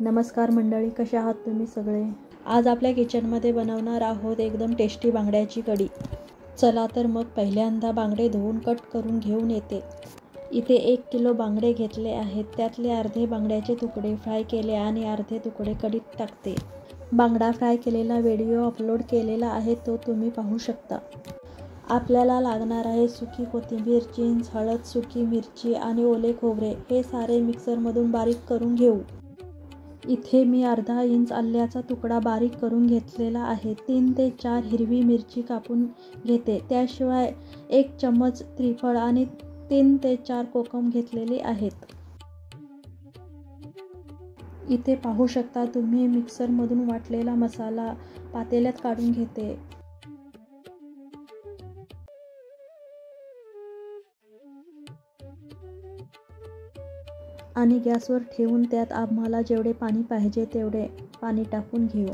नमस्कार मंडळी, कशा आहात तुम्ही सगळे? आज आपल्या किचनमध्ये बनवणार आहोत एकदम टेस्टी बांगड्याची कढी. चला तर मग पहिल्यांदा बांगडे धुवून कट करून घेऊन येते. इथे 1 किलो बांगडे घेतले आहेत. त्यातले अर्धे बांगड्याचे तुकडे फ्राय केले आणि अर्धे तुकडे कढीत टाकते. बांगडा फ्राय केलेला व्हिडिओ अपलोड केलेला आहे, तो तुम्ही पाहू शकता. आपल्याला लागणार आहे सुकी कोथिंबीर, चिंच, हळद, सुकी मिरची आणि ओले खोबरे. हे सारे मिक्सरमधून बारीक करून घेऊ. इथे मी अर्धा इंच आल्याचा तुकडा बारीक करून घेतलेला आहे. 3 ते 4 हिरवी मिरची कापून घेते. त्याशिवाय 1 चम्मच त्रिफळ आणि 3 ते 4 कोकम घेतलेले आहेत. इथे पाहू शकता तुम्ही मिक्सरमधून वाटलेला मसाला पातेल्यात काढून घेते. आणि गॅसवर ठेवून त्यात आम्हाला जेवढे पाणी पाहिजे तेवढे पाणी टाकून घेऊ.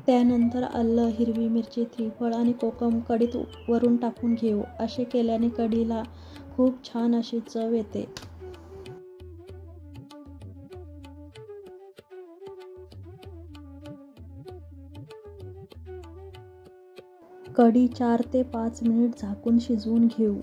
त्यानंतर आलं, हिरवी मिरची, त्रिफळ आणि कोकम कढीत वरून टाकून घेऊ. असे केल्याने कढीला खूप छान अशी चव येते. कढी 4 ते 5 मिनिट झाकून शिजवून घेऊ.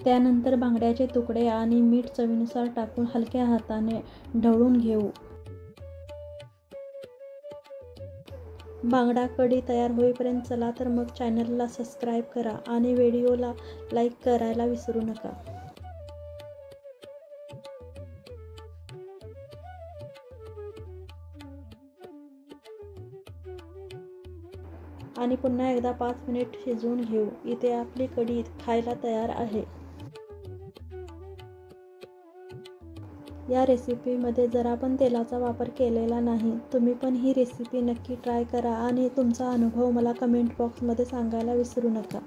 त्यानंतर बांगड्याचे तुकडे आणि मीठ चवीनुसार टाकून हलक्या हाताने ढवळून घेऊ. बांगडा कढी तयार होईपर्यंत चला तर मग चॅनलला सबस्क्राईब करा आणि व्हिडिओला लाईक करायला विसरू नका. आणि पुन्हा एकदा 5 मिनिट शिजवून घेऊ. इथे आपली कढी खायला तयार आहे. या रेसिपीमध्ये जरा पण तेलाचा वापर केलेला नाही. तुम्ही पण ही रेसिपी नक्की ट्राय करा आणि तुमचा अनुभव मला कमेंट बॉक्समध्ये सांगायला विसरू नका.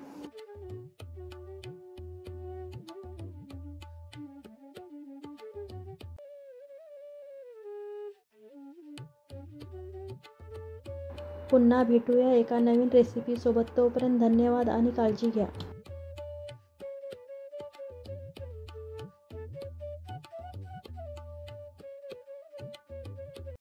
पुन्हा भेटूया एका नवीन रेसिपीसोबत. तोपर्यंत धन्यवाद आणि काळजी घ्या.